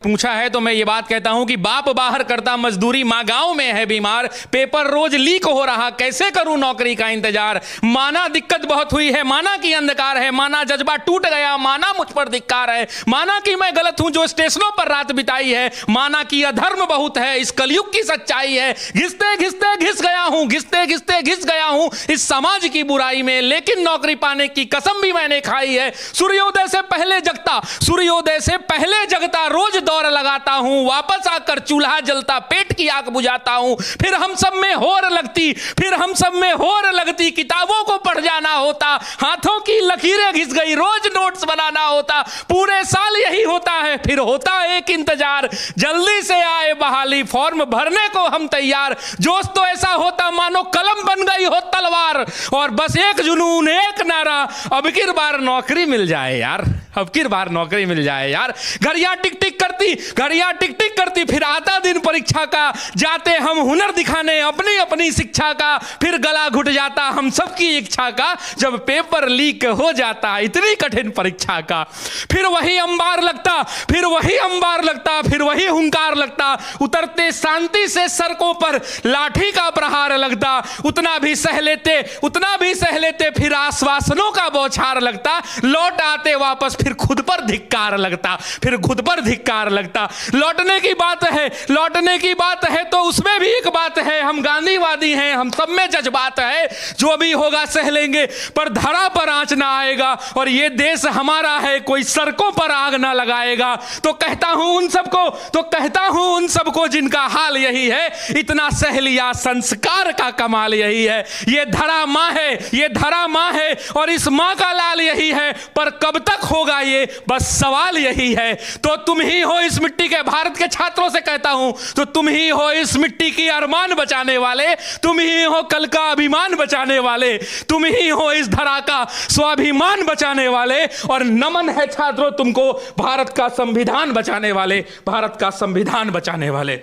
पूछा है तो मैं ये बात कहता हूं कि बाप बाहर करता मजदूरी, माँ गांव में है बीमार, पेपर रोज लीक हो रहा, कैसे करूं नौकरी का इंतजार। माना दिक्कत बहुत हुई है, माना कि अंधकार है, माना जज्बा टूट गया, माना मुझ पर धिक्कार है, माना कि मैं गलत हूं जो स्टेशनों पर रात बिताई है, माना कि अधर्म बहुत है, इस कलयुग की सच्चाई है। घिसते घिसते घिस गया हूं, घिसते घिसते घिस गया हूं इस समाज की बुराई में, लेकिन नौकरी पाने की कसम भी मैंने खाई है। सूर्योदय से पहले जगता, सूर्योदय से पहले जगता, रोज दौड़ लगाता हूं, वापस आकर चूल्हा जलता, पेट की आग बुझाता हूं। फिर हम सब में होर लगती, फिर हम सब में होर लगती, किताबों को पढ़ जाना होता, हाथों की लकीरें घिस गई, रोज नोट्स बनाना होता, पूरे साल यही होता है, फिर होता एक इंतजार, जल्दी से आए बहाली, फॉर्म भरने को हम तैयार। जोश तो ऐसा होता मानो कलम बन गई हो तलवार, और बस एक जुनून, एक नारा, अब की बार नौकरी मिल जाए यार, अब की बार नौकरी मिल जाए यार। घड़ियां टिक टिक करती, घड़ियां टिक टिक करती, फिर आता दिन परीक्षा का, जाते हम हुनर दिखाने अपनी अपनी शिक्षा का, फिर गला घुट जाता हम सबकी इच्छा का, जब पेपर लीक हो जाता इतनी कठिन परीक्षा का। फिर वही अंबार लगता, फिर वही अंबार लगता, फिर वही हुंकार लगता, उतरते शांति से सड़कों पर लाठी का प्रहार लगता, उतना भी सह लेते, उतना भी सह लेते, फिर आश्वासनों का बौछार लगता, लौट आते वापस फिर खुद पर धिक्कार लगता, फिर खुद पर धिक्कार लगता। लौटने की बात है, लौटने की बात है तो उसमें भी एक बात है, हम गांधीवादी हैं, हम सब में जज्बात है, जो भी होगा सह लेंगे, पर धरा पर आंच ना आएगा, और ये देश हमारा है, कोई सड़कों पर आग ना लगाएगा। तो कहता हूं उन सबको, तो कहता हूं उन सबको जिनका हाल यही है, इतना सह लिया संस्कार का कमाल यही है। ये धरा मां है, ये धरा मां है, और इस मां का लाल यही है, पर कब तक होगा ये बस सवाल यही है। तो तुम ही हो इस मिट्टी के, भारत के छात्रों से कहता हूं, तो तुम ही हो इस मिट्टी की अरमान बचाने वाले, तुम ही हो कल का अभिमान बचाने वाले, तुम ही हो इस धरा का स्वाभिमान बचाने वाले, और नमन है छात्रों तुमको, भारत का संविधान बचाने वाले, भारत का संविधान बचाने वाले।